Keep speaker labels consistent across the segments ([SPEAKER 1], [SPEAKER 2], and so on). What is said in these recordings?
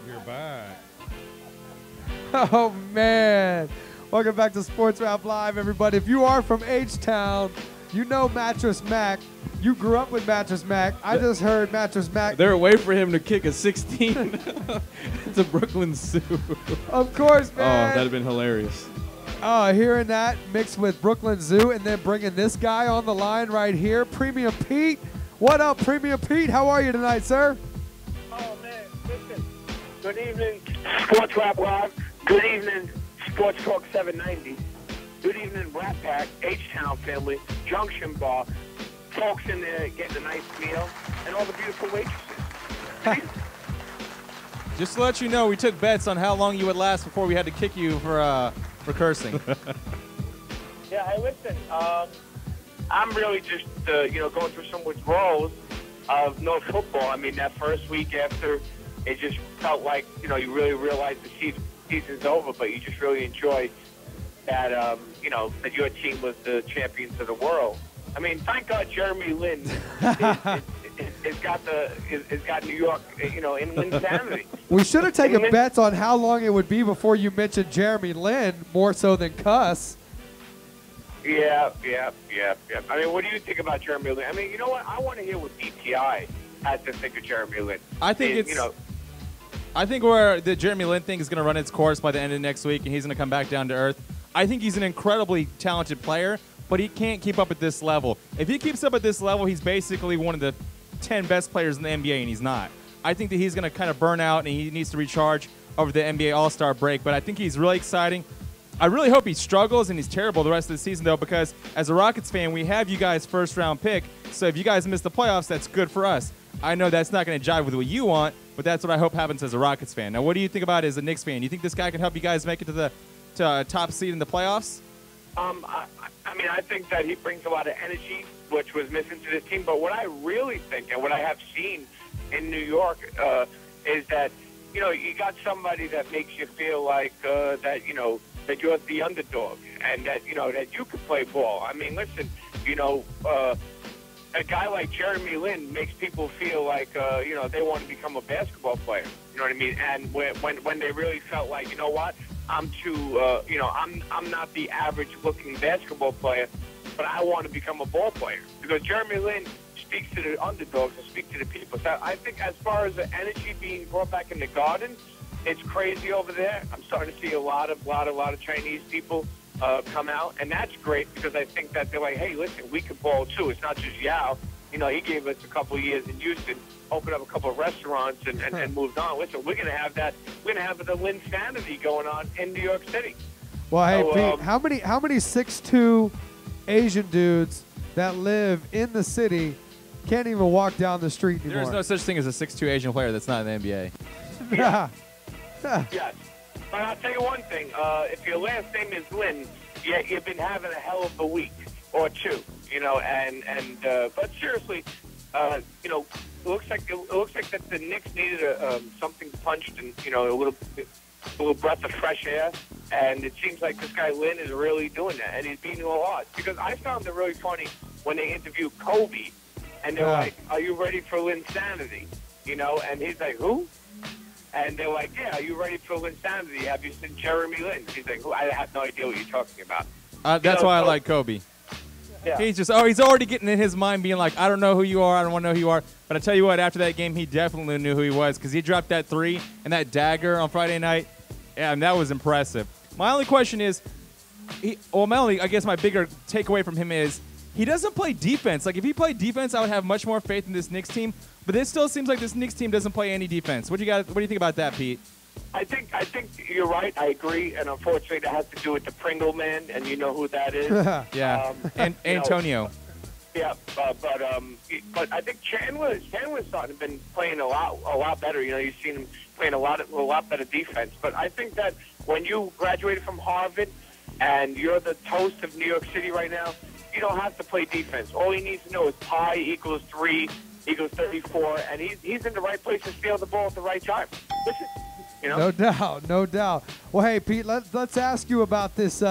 [SPEAKER 1] You're back.
[SPEAKER 2] Oh, man. Welcome back to Sports Rap Live, everybody. If you are from H-Town, you know Mattress Mac. You grew up with Mattress Mac. I just heard Mattress Mac.
[SPEAKER 1] They're waiting for him to kick a 16 to Brooklyn Zoo.
[SPEAKER 2] Of course,
[SPEAKER 1] Oh,
[SPEAKER 2] man.
[SPEAKER 1] that'd have been hilarious.
[SPEAKER 2] Hearing that mixed with Brooklyn Zoo and then bringing this guy on the line right here, Premium Pete. What up, Premium Pete? How are you tonight, sir?
[SPEAKER 3] Oh, man, listen. Good evening, Sports Rap Live. Good evening, Sports Talk 790. Good evening, Rat Pack, H-Town family, Junction Bar, folks in there getting a nice meal, and all the beautiful waitresses.
[SPEAKER 4] Just to let you know, we took bets on how long you would last before we had to kick you for cursing.
[SPEAKER 3] Yeah, hey, listen, I'm really just, going through some withdrawals of no football. I mean, that first week after, it just felt like, you really realized the season's over, but you just really enjoyed that, that your team was the champions of the world. I mean, thank God Jeremy Lin has got New York, in insanity.
[SPEAKER 2] We should have taken bets on how long it would be before you mentioned Jeremy Lin, more so than Cuss.
[SPEAKER 3] Yeah. I mean, what do you think about Jeremy Lin? I mean, you know what? I want to hear what DTI has to think of Jeremy Lin.
[SPEAKER 4] I think I think where the Jeremy Lin thing is going to run its course by the end of next week, and he's going to come back down to earth. I think he's an incredibly talented player, but he can't keep up at this level. If he keeps up at this level, he's basically one of the 10 best players in the NBA, and he's not. I think that he's going to kind of burn out, and he needs to recharge over the NBA All-Star break, but I think he's really exciting. I really hope he struggles and he's terrible the rest of the season, though, because as a Rockets fan, we have you guys' first-round pick, so if you guys miss the playoffs, that's good for us. I know that's not going to jive with what you want, but that's what I hope happens as a Rockets fan. Now, what do you think about it as a Knicks fan? Do you think this guy can help you guys make it to the top seed in the playoffs?
[SPEAKER 3] I mean, I think that he brings a lot of energy, which was missing to this team. But what I really think, and what I have seen in New York, is that, you got somebody that makes you feel like that you're the underdog and that, that you can play ball. I mean, listen, a guy like Jeremy Lin makes people feel like, they want to become a basketball player. You know what I mean? And when they really felt like, you know what? I'm too, I'm not the average-looking basketball player, but I want to become a ball player. Because Jeremy Lin speaks to the underdogs and speaks to the people. So I think as far as the energy being brought back in the Garden, it's crazy over there. I'm starting to see a lot of Chinese people come out, and that's great because I think that they're like, hey, listen, we can ball too. It's not just Yao. He gave us a couple of years in Houston, opened up a couple of restaurants, and moved on. Listen, we're going to have that. We're going to have the Lin sanity going on in New York City.
[SPEAKER 2] Well, hey, Pete, how many 6'2" Asian dudes that live in the city can't even walk down the street anymore?
[SPEAKER 4] There's no such thing as a 6'2" Asian player that's not in the NBA.
[SPEAKER 2] Yeah.
[SPEAKER 3] Yes. But I'll tell you one thing. If your last name is Lin, you've been having a hell of a week or two. But seriously, it looks like that the Knicks needed something punched and a little breath of fresh air, and it seems like this guy Lin is really doing that, and he's beating a lot. Because I found it really funny when they interviewed Kobe, and they're like, "Are you ready for Linsanity?" And he's like, "Who?" And they're like, "Yeah, are you ready for Linsanity? Have you seen Jeremy Lin?" He's like, "I have no idea what you're talking about."
[SPEAKER 4] That's why I like Kobe.
[SPEAKER 3] Yeah.
[SPEAKER 4] He's already getting in his mind being like, I don't know who you are, I don't want to know who you are. But I tell you what, after that game, he definitely knew who he was because he dropped that 3 and that dagger on Friday night. Yeah, and that was impressive. My only question is, I guess my bigger takeaway from him is he doesn't play defense. Like, if he played defense, I would have much more faith in this Knicks team. But it still seems like this Knicks team doesn't play any defense. What do you think about that, Pete?
[SPEAKER 3] I think you're right. I agree, and unfortunately, that has to do with the Pringle man, and you know who that is.
[SPEAKER 4] Yeah, and Antonio.
[SPEAKER 3] Yeah, but I think Chandler's starting to been playing a lot better. You've seen him playing a lot better defense. But I think that when you graduated from Harvard and you're the toast of New York City right now, you don't have to play defense. All he needs to know is pi equals 3 equals 34, and he's in the right place to steal the ball at the right time. Listen.
[SPEAKER 2] No doubt. Well, hey, Pete, let's ask you about this.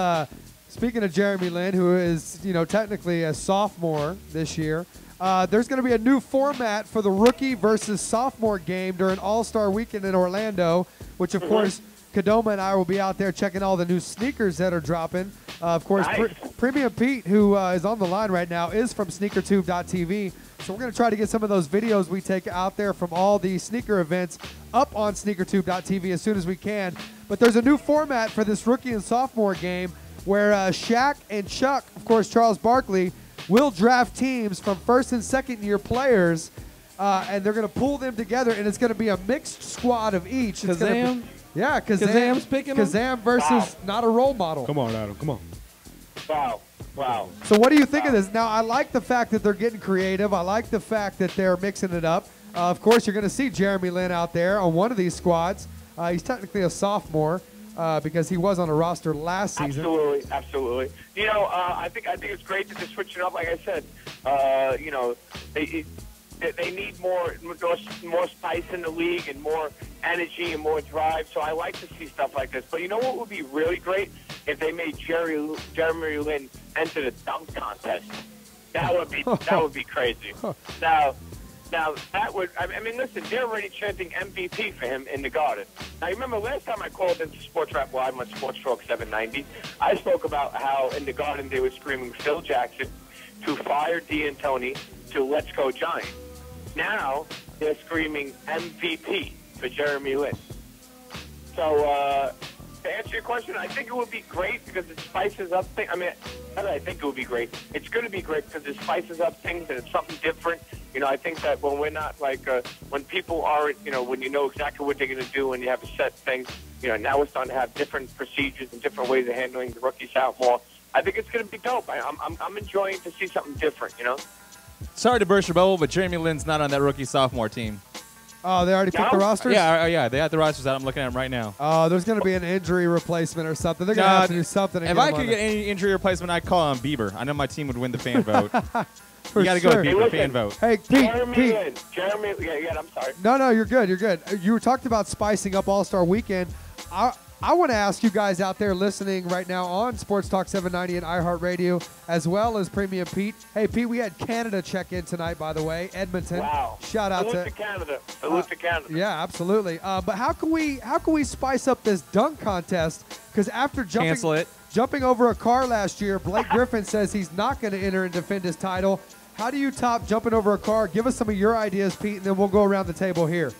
[SPEAKER 2] Speaking of Jeremy Lin, who is, technically a sophomore this year, There's going to be a new format for the rookie versus sophomore game during All-Star Weekend in Orlando, which, of course, Kadoma and I will be out there checking all the new sneakers that are dropping. Of course,
[SPEAKER 3] Nice.
[SPEAKER 2] Premium Pete, who is on the line right now, is from SneakerTube.tv. So we're going to try to get some of those videos we take out there from all the sneaker events up on SneakerTube.tv as soon as we can. But there's a new format for this rookie and sophomore game where Shaq and Chuck, of course, Charles Barkley, will draft teams from first and second year players, and they're going to pull them together, and it's going to be a mixed squad of each. It's gonna
[SPEAKER 1] Kazam?
[SPEAKER 2] be, yeah,
[SPEAKER 1] Kazam's picking them?
[SPEAKER 2] Kazam versus not a role model.
[SPEAKER 1] Come on, Adam. Come on.
[SPEAKER 3] Wow.
[SPEAKER 2] So what do you think of this? Now, I like the fact that they're getting creative. I like the fact that they're mixing it up. Of course, you're going to see Jeremy Lin out there on one of these squads. He's technically a sophomore because he was on a roster last season.
[SPEAKER 3] Absolutely. You know, I think it's great that they're switching up. Like I said, you know, they need more spice in the league and more energy and more drive. So I like to see stuff like this. But you know what would be really great if they made Jeremy Lin enter the dunk contest. That would be crazy. Now that would, I mean, listen, they're already chanting MVP for him in the Garden. Now, you remember last time I called into Sports Rap Live on Sports Talk 790, I spoke about how in the Garden they were screaming Phil Jackson to fire D'Antoni to let's go Giants. Now they're screaming MVP for Jeremy Lin. So, to answer your question, I think it would be great because it spices up things. I mean, not that I think it would be great. It's going to be great because it spices up things and it's something different. You know, I think that when we're not like, when people aren't, you know, when you know exactly what they're going to do and you have a set thing, you know, now we're starting to have different procedures and different ways of handling the rookies out more. I think it's going to be dope. I'm enjoying to see something different, you know?
[SPEAKER 4] Sorry to burst your bubble, but Jeremy Lin's not on that rookie-sophomore team.
[SPEAKER 2] Oh, they already picked the rosters?
[SPEAKER 4] Yeah, they have the rosters out. I'm looking at them right now.
[SPEAKER 2] Oh, there's going to be an injury replacement or something. They're going to have to do something. To
[SPEAKER 4] If
[SPEAKER 2] get
[SPEAKER 4] I
[SPEAKER 2] him
[SPEAKER 4] could
[SPEAKER 2] on
[SPEAKER 4] get
[SPEAKER 2] there.
[SPEAKER 4] any injury replacement, I'd call on Bieber. I know my team would win the fan vote.
[SPEAKER 2] For
[SPEAKER 4] You got to
[SPEAKER 2] sure.
[SPEAKER 4] go with Bieber,
[SPEAKER 3] Hey,
[SPEAKER 4] fan
[SPEAKER 3] listen.
[SPEAKER 4] vote.
[SPEAKER 2] Hey, Pete.
[SPEAKER 3] Jeremy, yeah, I'm sorry.
[SPEAKER 2] No, you're good. You're good. You were talking about spicing up All-Star Weekend. I want to ask you guys out there listening right now on Sports Talk 790 and iHeartRadio, as well as Premium Pete. Hey, Pete, we had Canada check in tonight, by the way, Edmonton.
[SPEAKER 3] Wow.
[SPEAKER 2] Shout out
[SPEAKER 3] Salute to Canada. Salute to Canada.
[SPEAKER 2] Yeah, absolutely. But how can we spice up this dunk contest? Because after
[SPEAKER 4] Cancel it.
[SPEAKER 2] jumping over a car last year, Blake Griffin says he's not going to enter and defend his title. How do you top jumping over a car? Give us some of your ideas, Pete, and then we'll go around the table here.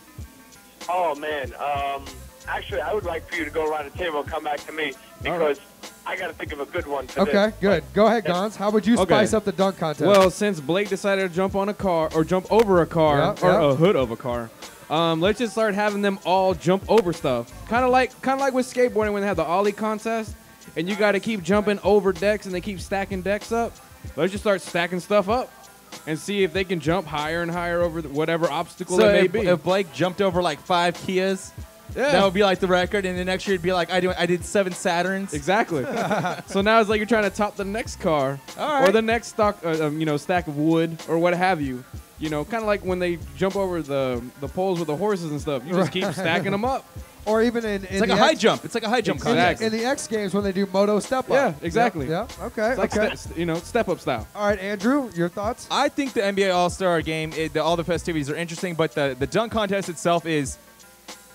[SPEAKER 3] Oh, man. Actually, I would like for you to go around the table and come back to me because I got to think of a good one for this.
[SPEAKER 2] Okay, good. Go ahead, Gons. How would you spice up the dunk contest?
[SPEAKER 1] Well, since Blake decided to jump on a car or jump over a car a hood of a car, let's just start having them all jump over stuff. Kind of like with skateboarding when they have the ollie contest, and you got to keep jumping over decks and they keep stacking decks up. Let's just start stacking stuff up and see if they can jump higher and higher over whatever obstacle it may be.
[SPEAKER 4] If Blake jumped over like 5 Kias, that would be like the record, and the next year it'd be like I did 7 Saturns.
[SPEAKER 1] Exactly. So now it's like you're trying to top the next car or the next stack of wood or what have you. You know, kind of like when they jump over the poles with the horses and stuff. You just keep stacking them up.
[SPEAKER 2] Or even in
[SPEAKER 4] It's like a high jump. It's like a high jump contest.
[SPEAKER 2] in the X Games when they do moto step up.
[SPEAKER 1] Yeah, exactly.
[SPEAKER 2] Yeah. Okay.
[SPEAKER 1] It's like step up style.
[SPEAKER 2] All right, Andrew, your thoughts?
[SPEAKER 4] I think the NBA All-Star game, all the festivities are interesting, but the dunk contest itself is,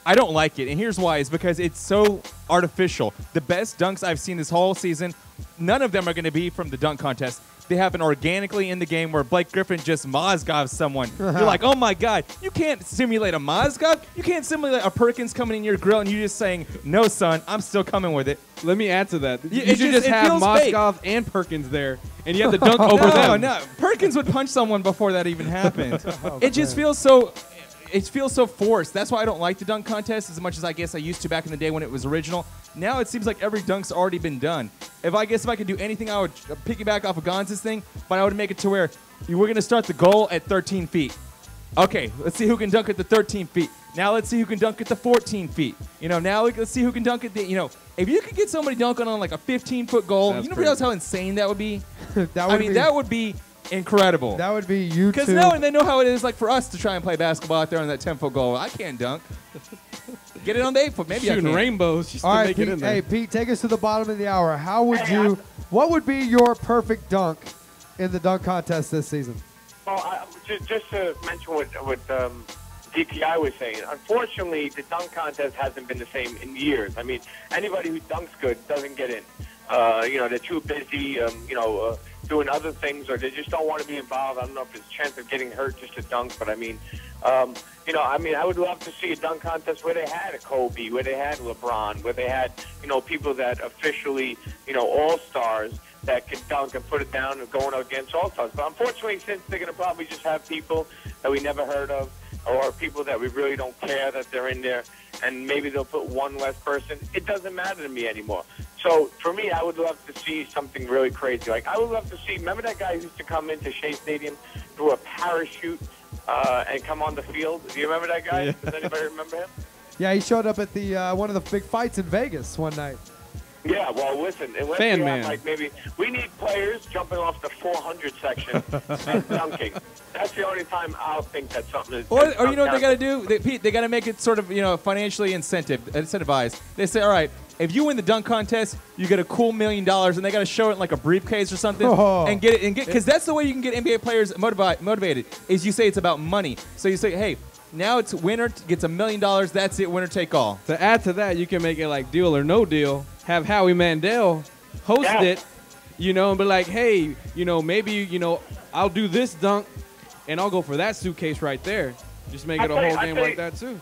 [SPEAKER 4] I don't like it, and here's why. It's because it's so artificial. The best dunks I've seen this whole season, none of them are going to be from the dunk contest. They happen organically in the game where Blake Griffin just Mozgovs someone. You're like, oh my God, you can't simulate a Mozgov? You can't simulate a Perkins coming in your grill and you just saying, no, son, I'm still coming with it.
[SPEAKER 1] Let me add to that. You
[SPEAKER 4] It
[SPEAKER 1] should
[SPEAKER 4] just-
[SPEAKER 1] just
[SPEAKER 4] it
[SPEAKER 1] have
[SPEAKER 4] feels fake.
[SPEAKER 1] Moskov and Perkins there, and you have to dunk over them.
[SPEAKER 4] No, Perkins would punch someone before that even happened. It just feels so. It feels so forced. That's why I don't like the dunk contest as much as I guess I used to back in the day when it was original. Now it seems like every dunk's already been done. If I could do anything, I would piggyback off of Gonz's thing, but I would make it to where we're going to start the goal at 13 feet. Okay, let's see who can dunk at the 13 feet. Now let's see who can dunk at the 14 feet. Now let's see who can dunk at the, if you could get somebody dunking on like a 15-foot goal,
[SPEAKER 1] That's
[SPEAKER 4] you realize how insane that would be? That would be incredible.
[SPEAKER 2] That would be YouTube.
[SPEAKER 4] Because now they know how it is like for us to try and play basketball out there on that 10-foot goal. I can't dunk. Get it on the 8-foot. Maybe
[SPEAKER 1] Shooting
[SPEAKER 4] I can.
[SPEAKER 1] rainbows just
[SPEAKER 2] All
[SPEAKER 1] to
[SPEAKER 2] right,
[SPEAKER 1] make
[SPEAKER 2] Pete,
[SPEAKER 1] it in there.
[SPEAKER 2] hey, Pete, take us to the bottom of the hour. What would be your perfect dunk in the dunk contest this season?
[SPEAKER 3] Well, just to mention what DPI was saying, unfortunately, the dunk contest hasn't been the same in years. I mean, anybody who dunks good doesn't get in. They're too busy, doing other things, or they just don't want to be involved. I don't know if there's a chance of getting hurt just to dunk, but I mean, I would love to see a dunk contest where they had a Kobe, where they had LeBron, where they had, people that officially, all-stars that could dunk and put it down and going against all-stars. But unfortunately, since they're going to probably just have people that we never heard of, or people that we really don't care that they're in there, and maybe they'll put one less person, it doesn't matter to me anymore. So for me, I would love to see something really crazy. Like, I would love to see, remember that guy who used to come into Shea Stadium through a parachute and come on the field? Do you remember that guy?
[SPEAKER 1] Yeah.
[SPEAKER 3] Does anybody remember him?
[SPEAKER 2] Yeah, he showed up at the one of the big fights in Vegas one night.
[SPEAKER 3] Yeah, well, listen, unless
[SPEAKER 1] Fan
[SPEAKER 3] we
[SPEAKER 1] man.
[SPEAKER 3] have, like, maybe we need players jumping off the 400 section and dunking. That's the only time I'll think that something is.
[SPEAKER 4] Or you know what they got to do? Pete, they got to make it sort of, financially incentivized. They say, all right, if you win the dunk contest, you get a cool $1 million, and they got to show it in like a briefcase or something, and get it, because that's the way you can get NBA players motivated. Is you say it's about money. So you say, hey, now it's winner gets $1 million. That's it, winner take all.
[SPEAKER 1] To add to that, you can make it like Deal or No Deal. Have Howie Mandel host it, and be like, hey, maybe, I'll do this dunk, and I'll go for that suitcase right there. Just make it a whole game like that, too.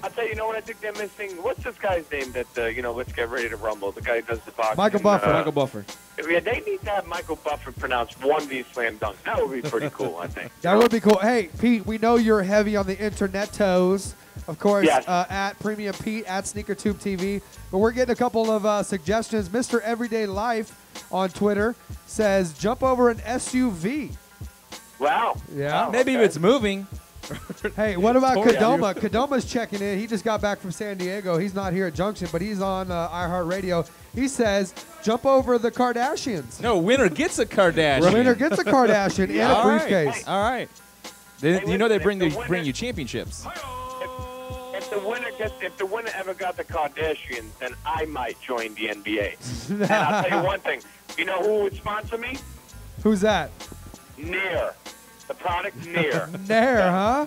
[SPEAKER 3] I'll tell you, what I think they're missing? What's this guy's name that, let's get ready to rumble? The guy who does the boxing.
[SPEAKER 2] Michael Buffer.
[SPEAKER 1] Michael Buffer.
[SPEAKER 3] Yeah, they need to have Michael Buffer pronounce one of these slam dunks. That would be pretty cool, I think.
[SPEAKER 2] That would be cool. Hey, Pete, we know you're heavy on the internet toes. Of course,
[SPEAKER 3] yes.
[SPEAKER 2] At Premium Pete, at SneakerTube TV. But we're getting a couple of suggestions. Mr. Everyday Life on Twitter says, jump over an SUV.
[SPEAKER 3] Wow.
[SPEAKER 2] Yeah.
[SPEAKER 3] Wow,
[SPEAKER 4] Maybe if
[SPEAKER 3] okay.
[SPEAKER 4] it's moving.
[SPEAKER 2] Hey, what about
[SPEAKER 1] Told you.
[SPEAKER 2] Kadoma? Kadoma's checking in. He just got back from San Diego. He's not here at Junction, but he's on iHeartRadio. He says, jump over the Kardashians.
[SPEAKER 4] No, winner gets a Kardashian.
[SPEAKER 2] Winner gets a Kardashian and a
[SPEAKER 4] All right.
[SPEAKER 2] briefcase.
[SPEAKER 4] All right.
[SPEAKER 3] Hey,
[SPEAKER 4] They bring
[SPEAKER 3] listen,
[SPEAKER 4] you championships.
[SPEAKER 3] If the winner ever got the Kardashians, then I might join the NBA. And I'll tell you one thing. You know who would sponsor me?
[SPEAKER 2] Who's that?
[SPEAKER 3] Nair. The product Nair.
[SPEAKER 2] Nair, huh?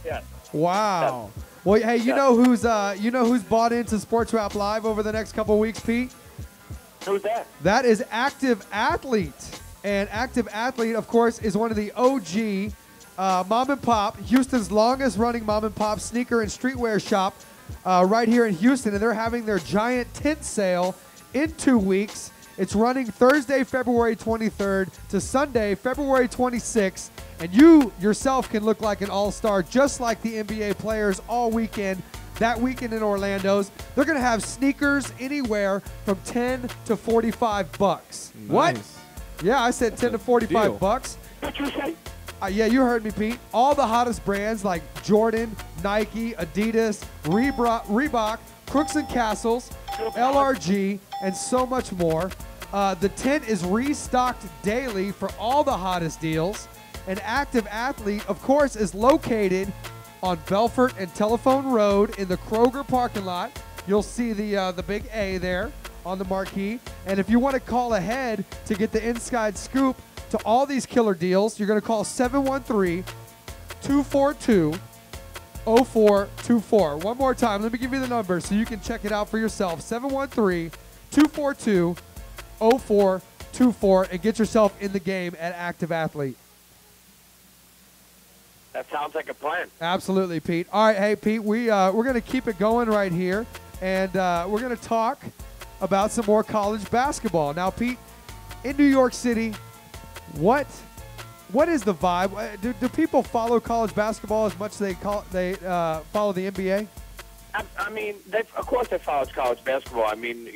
[SPEAKER 3] Yes.
[SPEAKER 2] Wow. Well, hey, you know who's bought into Sports Rap Live over the next couple weeks, Pete?
[SPEAKER 3] Who's that?
[SPEAKER 2] That is Active Athlete. And Active Athlete, of course, is one of the OG mom and pop, Houston's longest running mom and pop sneaker and streetwear shop right here in Houston. And they're having their giant tent sale in 2 weeks. It's running Thursday, February 23rd to Sunday, February 26th. And you yourself can look like an all-star just like the NBA players all weekend. That weekend in Orlando's, they're going to have sneakers anywhere from 10 to 45 bucks.
[SPEAKER 1] Nice.
[SPEAKER 2] What? Yeah, I said 10 to 45 bucks.
[SPEAKER 3] What you say?
[SPEAKER 2] Yeah, you heard me, Pete. All the hottest brands like Jordan, Nike, Adidas, Reebok, Crooks and Castles, LRG, and so much more. The tent is restocked daily for all the hottest deals. An Active Athlete, of course, is located on Belfort and Telephone Road in the Kroger parking lot. You'll see the big A there on the marquee. And if you want to call ahead to get the inside scoop to all these killer deals, you're going to call 713-242-0424. One more time. Let me give you the number so you can check it out for yourself. 713-242-0424 and get yourself in the game at Active Athlete.
[SPEAKER 3] That sounds like a plan.
[SPEAKER 2] Absolutely, Pete. All right, hey, Pete, we're going to keep it going right here, and we're going to talk about some more college basketball. Now, Pete, in New York City, what is the vibe? Do people follow college basketball as much as they follow the NBA?
[SPEAKER 3] I mean, of course they follow college basketball. I mean,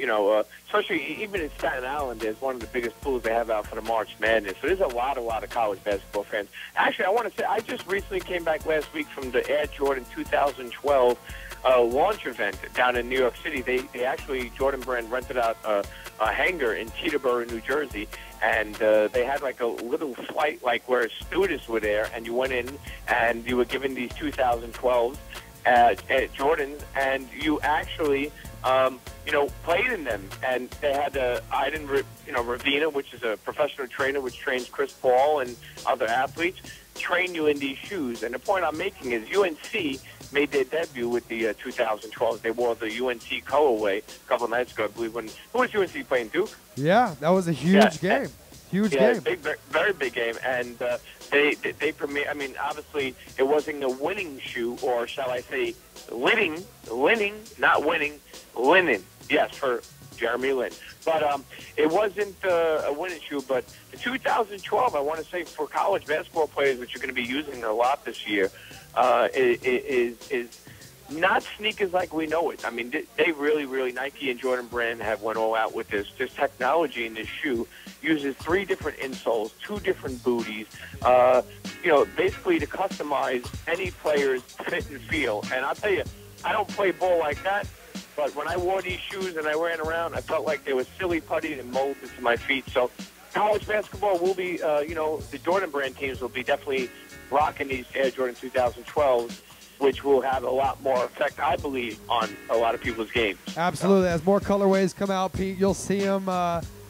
[SPEAKER 3] especially even in Staten Island, there's one of the biggest pools they have out for the March Madness. So there's a lot of college basketball fans. Actually, I want to say I just recently came back last week from the Air Jordan 2012 launch event down in New York City. They actually, Jordan Brand rented out a hangar in Teterboro, New Jersey, and they had like a little flight like where students were there, and you went in and you were given these 2012s. Jordans, and you actually, played in them. And they had Iden, Ravina, which is a professional trainer which trains Chris Paul and other athletes. train you in these shoes. And the point I'm making is UNC made their debut with the 2012. They wore the UNC colorway a couple of nights ago, I believe. Who was UNC playing, Duke?
[SPEAKER 2] Yeah, that was a huge game. Huge game.
[SPEAKER 3] Big, very big game. And they premiered. I mean, obviously, it wasn't a winning shoe, or shall I say, linen, not winning, linen. Yes, for Jeremy Lin. But it wasn't a winning shoe. But the 2012, I want to say, for college basketball players, which you're going to be using a lot this year, is not sneakers like we know it. I mean, they really, Nike and Jordan Brand have went all out with this. This technology in this shoe uses 3 different insoles, 2 different booties, basically to customize any player's fit and feel. And I'll tell you, I don't play ball like that, but when I wore these shoes and I ran around, I felt like they were silly puttied and molded to my feet. So college basketball will be, the Jordan Brand teams will be definitely rocking these Air Jordan 2012s, which will have a lot more effect, I believe, on a lot of people's games.
[SPEAKER 2] Absolutely. As more colorways come out, Pete, you'll see them.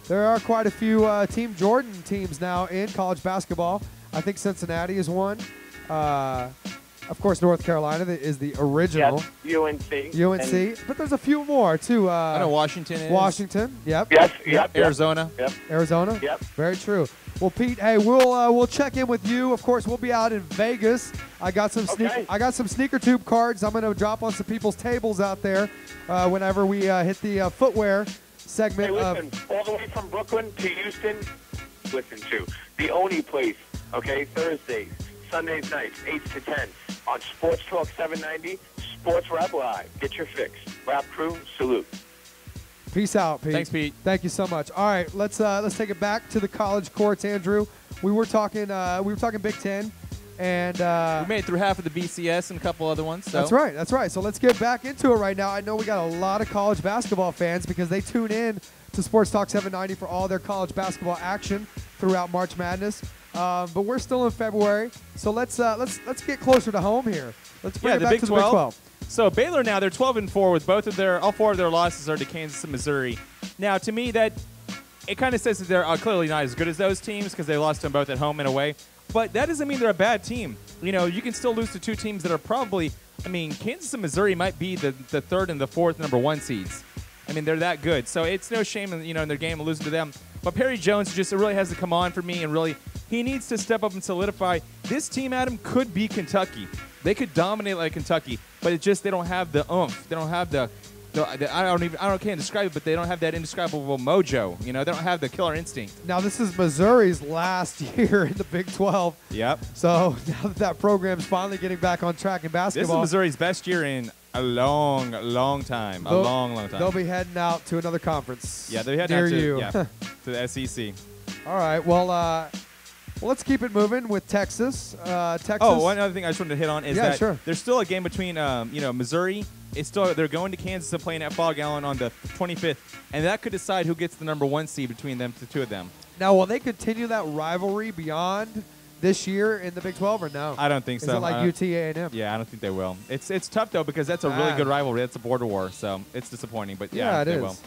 [SPEAKER 2] There are quite a few Team Jordan teams now in college basketball. I think Cincinnati is one. Of course, North Carolina is the original.
[SPEAKER 3] Yes,
[SPEAKER 2] UNC. But there's a few more, too.
[SPEAKER 4] I know Washington is.
[SPEAKER 2] Washington, yep.
[SPEAKER 3] Yep.
[SPEAKER 4] Arizona.
[SPEAKER 3] Yep.
[SPEAKER 2] Arizona?
[SPEAKER 3] Yep.
[SPEAKER 2] Very true. Well, Pete, hey, we'll check in with you. Of course, we'll be out in Vegas. I got some sneaker tube cards. I'm going to drop on some people's tables out there whenever we hit the footwear segment.
[SPEAKER 3] Hey, listen, all the way from Brooklyn to Houston, listen to the only place, okay, Thursdays, Sundays nights, 8 to 10, on Sports Talk 790, Sports Rap Live. Get your fix. Rap crew, salute.
[SPEAKER 2] Peace out, Pete.
[SPEAKER 4] Thanks, Pete.
[SPEAKER 2] Thank you so much. All right, let's take it back to the college courts, Andrew. We were talking Big Ten, and
[SPEAKER 4] we made it through half of the BCS and a couple other ones. So.
[SPEAKER 2] That's right. So let's get back into it right now. I know we got a lot of college basketball fans because they tune in to Sports Talk 790 for all their college basketball action throughout March Madness. But we're still in February, so let's get closer to home here. Let's bring it back to the Big 12.
[SPEAKER 4] So Baylor now, they're 12-4 with all 4 of their losses are to Kansas and Missouri. Now, to me, that it kind of says that they're clearly not as good as those teams because they lost to them both at home and away. But that doesn't mean they're a bad team. You know, you can still lose to 2 teams that are probably, Kansas and Missouri might be the 3rd and the 4th number 1 seeds. I mean, they're that good. So it's no shame, in their game losing to them. But Perry Jones just really has to come on for me, and really he needs to step up and solidify. This team, Adam, could be Kentucky. They could dominate like Kentucky, but it's just they don't have the oomph. They don't have the can't describe it, but they don't have that indescribable mojo. They don't have the killer instinct.
[SPEAKER 2] Now, this is Missouri's last year in the Big 12.
[SPEAKER 4] Yep.
[SPEAKER 2] So now that program's finally getting back on track in basketball.
[SPEAKER 4] This is Missouri's best year in a long time. A long time.
[SPEAKER 2] They'll be heading out to another conference.
[SPEAKER 4] Yeah, they'll be heading out to the SEC.
[SPEAKER 2] All right. Well, let's keep it moving with Texas. Texas.
[SPEAKER 4] Oh, one other thing I just wanted to hit on is that
[SPEAKER 2] sure.
[SPEAKER 4] There's still a game between Missouri. They're going to Kansas and playing at Fog Allen on the 25th, and that could decide who gets the number 1 seed between them, the 2 of them.
[SPEAKER 2] Now, will they continue that rivalry beyond this year in the Big 12 or no?
[SPEAKER 4] I don't think so.
[SPEAKER 2] Is it like UT A&M?
[SPEAKER 4] Yeah, I don't think they will. It's tough though because that's a really good rivalry. That's a border war, so it's disappointing. But yeah,
[SPEAKER 2] it
[SPEAKER 4] they
[SPEAKER 2] is.
[SPEAKER 4] will.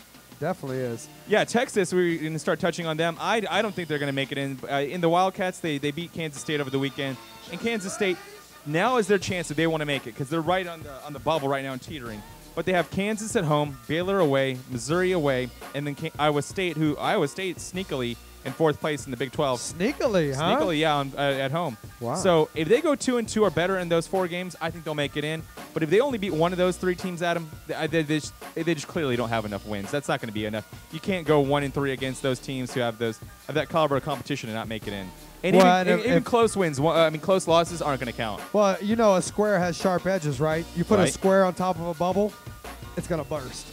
[SPEAKER 2] Definitely is.
[SPEAKER 4] Yeah, Texas, we're going to start touching on them. I don't think they're going to make it in. In the Wildcats, they beat Kansas State over the weekend. And Kansas State, now is their chance that they want to make it because they're right on the bubble right now and teetering. But they have Kansas at home, Baylor away, Missouri away, and then Iowa State sneakily in 4th place in the Big 12.
[SPEAKER 2] Sneakily, huh?
[SPEAKER 4] Sneakily, yeah, at home.
[SPEAKER 2] Wow.
[SPEAKER 4] So if they go 2-2 or better in those 4 games, I think they'll make it in. But if they only beat one of those 3 teams, Adam, they just clearly don't have enough wins. That's not going to be enough. You can't go 1-3 against those teams who have that caliber of competition and not make it in. And even close wins, close losses aren't going to count.
[SPEAKER 2] Well, a square has sharp edges, right? You put a square on top of a bubble, it's going to burst.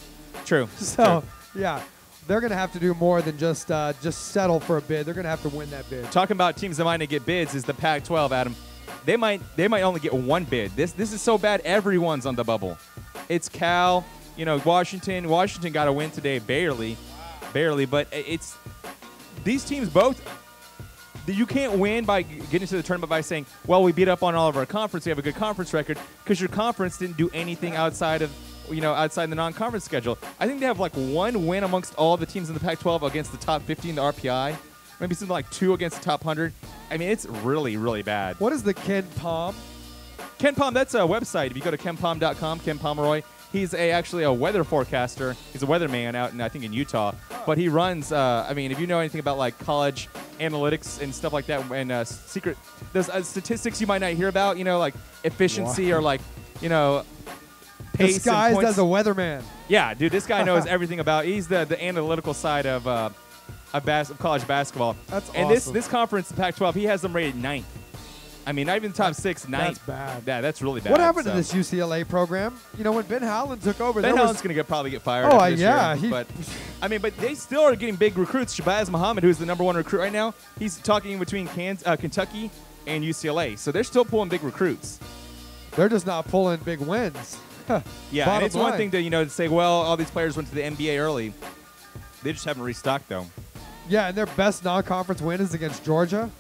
[SPEAKER 4] True.
[SPEAKER 2] So, yeah. They're going to have to do more than just settle for a bid. They're going to have to win that bid.
[SPEAKER 4] Talking about teams that might not get bids is the Pac-12, Adam. They might only get 1 bid. This is so bad. Everyone's on the bubble. It's Cal, Washington. Washington got a win today, barely. But it's these teams both. You can't win by getting to the tournament by saying, well, we beat up on all of our conference. We have a good conference record because your conference didn't do anything outside of outside the non-conference schedule. I think they have like 1 win amongst all the teams in the Pac-12 against the top 15 in the RPI. maybe something like 2 against the top 100. I mean, it's really, really bad.
[SPEAKER 2] What is the Ken Palm?
[SPEAKER 4] Ken Palm, that's a website. If you go to kenpalm.com, Ken Pomeroy, he's actually a weather forecaster. He's a weatherman out in, I think, in Utah. But he runs, I mean, if you know anything about, like, college analytics and stuff like that, and those statistics you might not hear about, you know, like efficiency or, like, you know, pace
[SPEAKER 2] disguised
[SPEAKER 4] and points.
[SPEAKER 2] as a weatherman.
[SPEAKER 4] Yeah, dude, this guy knows everything about. He's the analytical side of college basketball.
[SPEAKER 2] That's
[SPEAKER 4] and
[SPEAKER 2] awesome.
[SPEAKER 4] this conference, the Pac-12, he has them rated 9th. I mean, not even top 6, 9th.
[SPEAKER 2] That's bad.
[SPEAKER 4] Yeah, that's really bad.
[SPEAKER 2] What happened to this UCLA program? You know, when Ben Howland took over,
[SPEAKER 4] Ben Howland's going to probably get fired.
[SPEAKER 2] Oh,
[SPEAKER 4] after this
[SPEAKER 2] yeah.
[SPEAKER 4] year, but I mean, but they still are getting big recruits. Shabazz Muhammad, who's the #1 recruit right now, he's talking between Kentucky and UCLA. So they're still pulling big recruits.
[SPEAKER 2] They're just not pulling big wins.
[SPEAKER 4] Yeah, and it's one thing to say, well, all these players went to the NBA early. They just haven't restocked though.
[SPEAKER 2] Yeah, and their best non-conference win is against Georgia.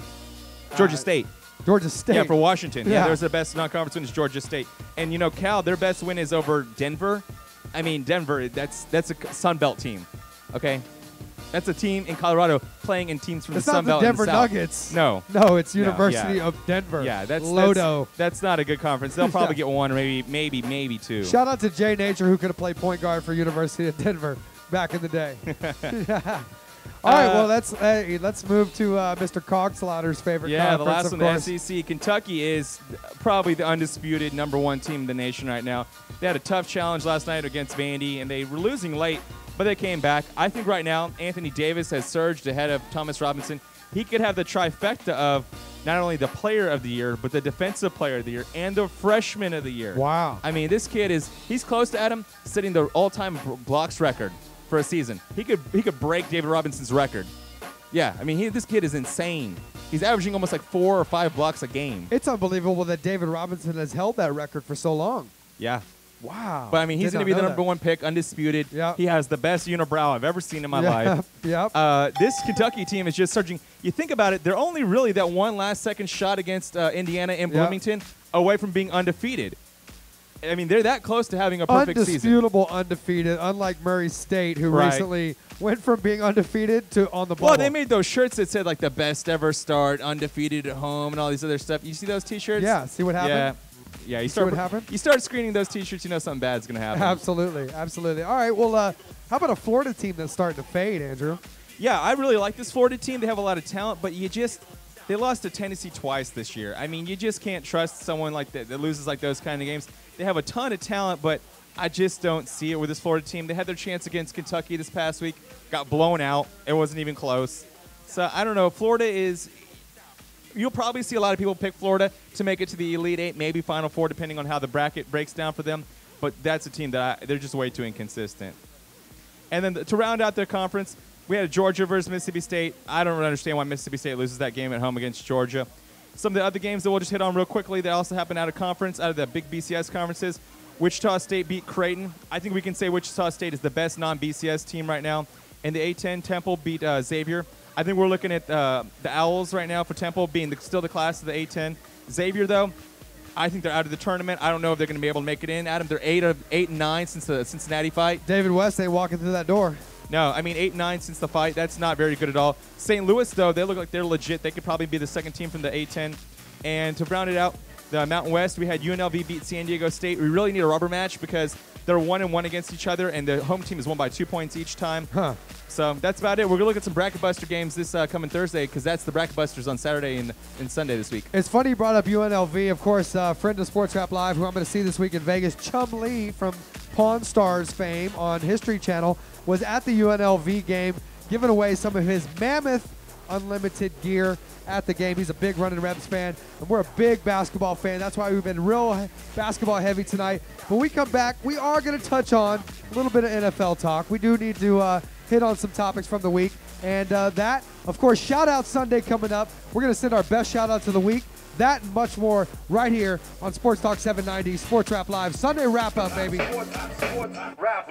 [SPEAKER 4] Georgia State.
[SPEAKER 2] Georgia State.
[SPEAKER 4] Yeah, for Washington.
[SPEAKER 2] Yeah.
[SPEAKER 4] There's their best non-conference win is Georgia State. And, you know, Cal, their best win is over Denver. I mean, Denver, that's a Sun Belt team, okay? That's a team in Colorado playing in teams from the Sun Belt.
[SPEAKER 2] It's not the Denver
[SPEAKER 4] South.
[SPEAKER 2] Nuggets.
[SPEAKER 4] No.
[SPEAKER 2] No, it's University of Denver.
[SPEAKER 4] Yeah, that's
[SPEAKER 2] Lodo.
[SPEAKER 4] That's not a good conference. They'll probably get one or maybe 2.
[SPEAKER 2] Shout out to Jay Nature, who could have played point guard for University of Denver back in the day. Yeah. All right, well, let's move to Mr. Cogslaughter's favorite conference.
[SPEAKER 4] Yeah, the last
[SPEAKER 2] of
[SPEAKER 4] one,
[SPEAKER 2] course.
[SPEAKER 4] the SEC. Kentucky is probably the undisputed #1 team in the nation right now. They had a tough challenge last night against Vandy, and they were losing late, but they came back. I think right now Anthony Davis has surged ahead of Thomas Robinson. He could have the trifecta of not only the player of the year, but the defensive player of the year and the freshman of the year.
[SPEAKER 2] Wow.
[SPEAKER 4] I mean, this kid he's close to Adam, setting the all-time blocks record for a season. He could break David Robinson's record. Yeah, I mean, this kid is insane. He's averaging almost like 4 or 5 blocks a game.
[SPEAKER 2] It's unbelievable that David Robinson has held that record for so long.
[SPEAKER 4] Yeah.
[SPEAKER 2] Wow.
[SPEAKER 4] But, I mean, he's going to be the #1 pick, undisputed.
[SPEAKER 2] Yep.
[SPEAKER 4] He has the best unibrow I've ever seen in my life.
[SPEAKER 2] Yep.
[SPEAKER 4] This Kentucky team is just surging. You think about it, they're only really that one last-second shot against Indiana in Bloomington away from being undefeated. I mean, they're that close to having a perfect season.
[SPEAKER 2] Undisputable undefeated, unlike Murray State, who recently went from being undefeated to on the bubble.
[SPEAKER 4] Well, they made those shirts that said, like, the best ever start, undefeated at home, and all these other stuff. You see those T-shirts?
[SPEAKER 2] Yeah, see what happened?
[SPEAKER 4] Yeah.
[SPEAKER 2] See what happened?
[SPEAKER 4] You start screening those T-shirts, you know something bad's going to happen.
[SPEAKER 2] Absolutely, absolutely. All right, well, how about a Florida team that's starting to fade, Andrew?
[SPEAKER 4] Yeah, I really like this Florida team. They have a lot of talent, but they lost to Tennessee twice this year. I mean, you just can't trust someone like that loses like those kind of games. They have a ton of talent, but I just don't see it with this Florida team. They had their chance against Kentucky this past week, got blown out. It wasn't even close. So I don't know. Florida is – you'll probably see a lot of people pick Florida to make it to the Elite Eight, maybe Final Four, depending on how the bracket breaks down for them. But that's a team that they're just way too inconsistent. And then to round out their conference, we had Georgia versus Mississippi State. I don't really understand why Mississippi State loses that game at home against Georgia. Some of the other games that we'll just hit on real quickly that also happened out of conference, out of the big BCS conferences. Wichita State beat Creighton. I think we can say Wichita State is the best non-BCS team right now. And the A-10, Temple beat Xavier. I think we're looking at the Owls right now for Temple being still the class of the A-10. Xavier, though, I think they're out of the tournament. I don't know if they're going to be able to make it in. Adam, they're 8-9 since the Cincinnati fight.
[SPEAKER 2] David West ain't walking through that door.
[SPEAKER 4] No, I mean 8-9 since the fight. That's not very good at all. St. Louis, though, they look like they're legit. They could probably be the second team from the A-10. And to round it out, the Mountain West, we had UNLV beat San Diego State. We really need a rubber match because they're 1-1 against each other, and the home team is won by 2 points each time. So that's about it. We're going to look at some Bracket Buster games this coming Thursday because that's the Bracket Busters on Saturday and Sunday this week.
[SPEAKER 2] It's funny you brought up UNLV. Of course, friend of Sports Rap Live, who I'm going to see this week in Vegas, Chum Lee from Pawn Stars fame on History Channel, was at the UNLV game giving away some of his Mammoth Unlimited gear at the game. He's a big Running Rebs fan, and we're a big basketball fan. That's why we've been real basketball heavy tonight. When we come back, we are going to touch on a little bit of NFL talk. We do need to hit on some topics from the week. And that, of course, Shout-Out Sunday coming up. We're going to send our best shout-outs of the week. That and much more right here on Sports Talk 790, Sports Rap Live. Sunday wrap-up, baby.
[SPEAKER 5] Rap.